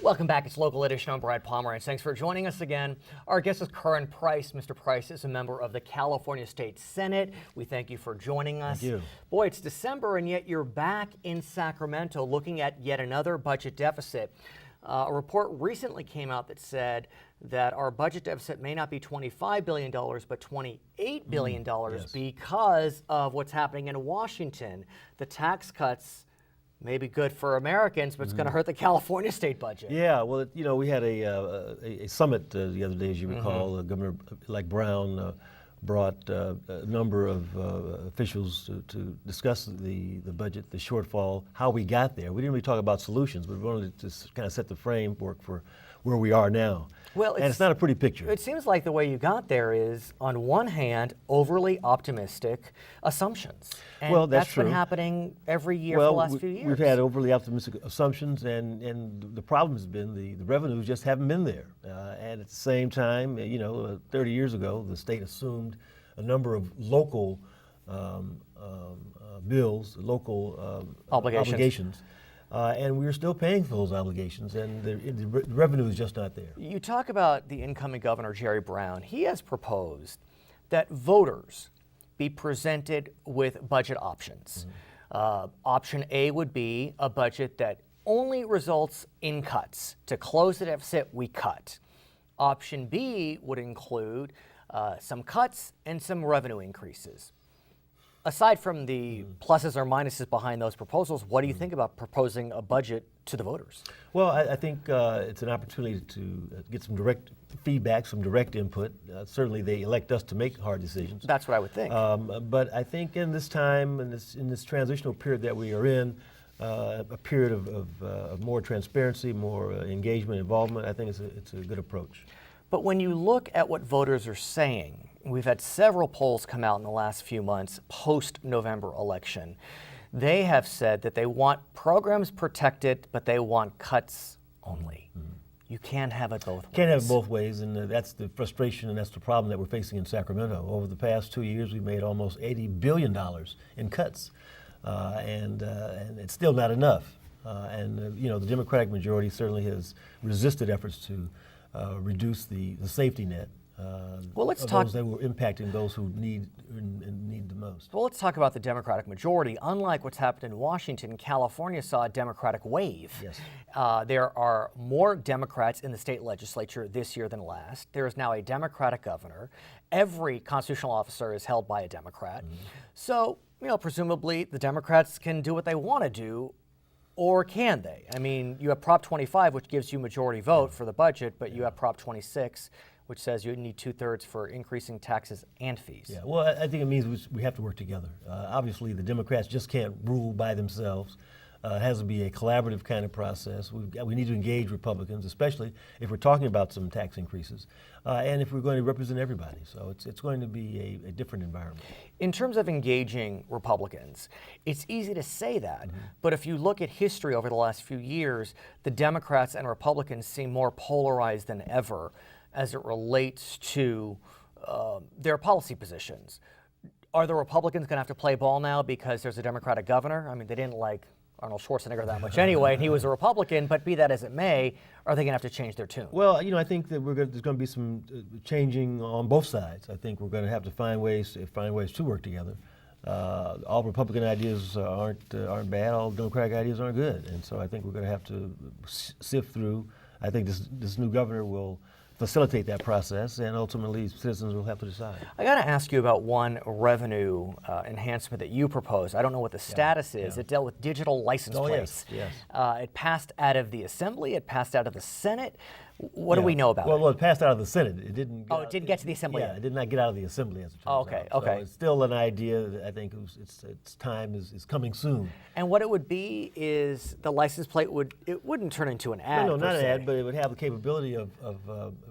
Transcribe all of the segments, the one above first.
Welcome back. It's Local Edition. I'm Brad Pomerantz. Thanks for joining us again. Our guest is Curran Price. Mr. Price is a member of the California State Senate. We thank you for joining us. Thank you. Boy, it's December, and yet you're back in Sacramento looking at yet another budget deficit. A report recently came out that said that our budget deficit may not be $25 billion, but $28 billion because of what's happening in Washington. The tax cuts may be good for Americans, but it's going to hurt the California state budget. Yeah, well, we had a summit the other day, as you recall. Governor-elect Brown brought a number of officials to discuss the budget, the shortfall, how we got there. We didn't really talk about solutions, but we wanted to kind of set the framework for where we are now. Well, and it's not a pretty picture. It seems like the way you got there is, on one hand, overly optimistic assumptions. And well, that's true. Been happening every year for the last few years. We've had overly optimistic assumptions, and the problem has been the revenues just haven't been there. And at the same time, 30 years ago, the state assumed a number of local bills, local obligations. And we're still paying for those obligations, and the revenue is just not there. You talk about the incoming governor, Jerry Brown. He has proposed that voters be presented with budget options. Option A would be a budget that only results in cuts. To close the deficit, we cut. Option B would include some cuts and some revenue increases. Aside from the pluses or minuses behind those proposals, what do you think about proposing a budget to the voters? Well, I think it's an opportunity to get some direct feedback, some direct input. Certainly they elect us to make hard decisions. That's what I would think. But I think in this time, in this transitional period that we are in, a period of more transparency, more engagement, involvement, I think it's a good approach. But when you look at what voters are saying, we've had several polls come out in the last few months post-November election. They have said that they want programs protected, but they want cuts only. You can't have it both ways. Can't have it both ways, and that's the frustration and that's the problem that we're facing in Sacramento. Over the past 2 years, we've made almost $80 billion in cuts, and it's still not enough. The Democratic majority certainly has resisted efforts to reduce the safety net. Those that were impacting those who need the most. Well, let's talk about the Democratic majority. Unlike what's happened in Washington, California saw a Democratic wave. Yes. There are more Democrats in the state legislature this year than last. There is now a Democratic governor. Every constitutional officer is held by a Democrat. So, presumably the Democrats can do what they want to do. Or can they? I mean, you have Prop 25, which gives you majority vote for the budget, but you have Prop 26, which says you need 2/3 for increasing taxes and fees. Yeah, well, I think it means we have to work together. Obviously, the Democrats just can't rule by themselves. It has to be a collaborative kind of process. We need to engage Republicans, especially if we're talking about some tax increases, and if we're going to represent everybody. So it's going to be a different environment. In terms of engaging Republicans, it's easy to say that, but if you look at history over the last few years, the Democrats and Republicans seem more polarized than ever as it relates to their policy positions. Are the Republicans going to have to play ball now because there's a Democratic governor? I mean, they didn't like Arnold Schwarzenegger that much anyway, and he was a Republican, but be that as it may, are they going to have to change their tune? Well, I think that there's going to be some changing on both sides. I think we're going to have to find ways to work together. All Republican ideas aren't bad, all Democratic ideas aren't good, and so I think we're going to have to sift through. I think this new governor will facilitate that process, and ultimately citizens will have to decide. I got to ask you about one revenue enhancement that you proposed. I don't know what the status is. It dealt with digital license plates. Yes. It passed out of the Assembly. It passed out of the Senate. What do we know about it? Well, it passed out of the Senate. It didn't. It didn't get to the Assembly. Yeah, it did not get out of the Assembly as it turns out. Okay. So it's still an idea that I think its time is coming soon. And what it would be is the license plate wouldn't turn into an ad. No, not an ad, but it would have the capability of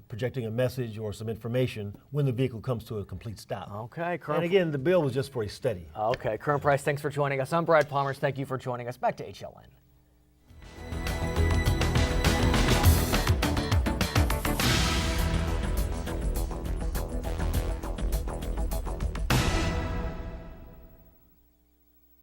projecting a message or some information when the vehicle comes to a complete stop. Okay. And again, the bill was just for a study. Okay. Curran Price, thanks for joining us. I'm Brad Pomerantz. Thank you for joining us. Back to HLN.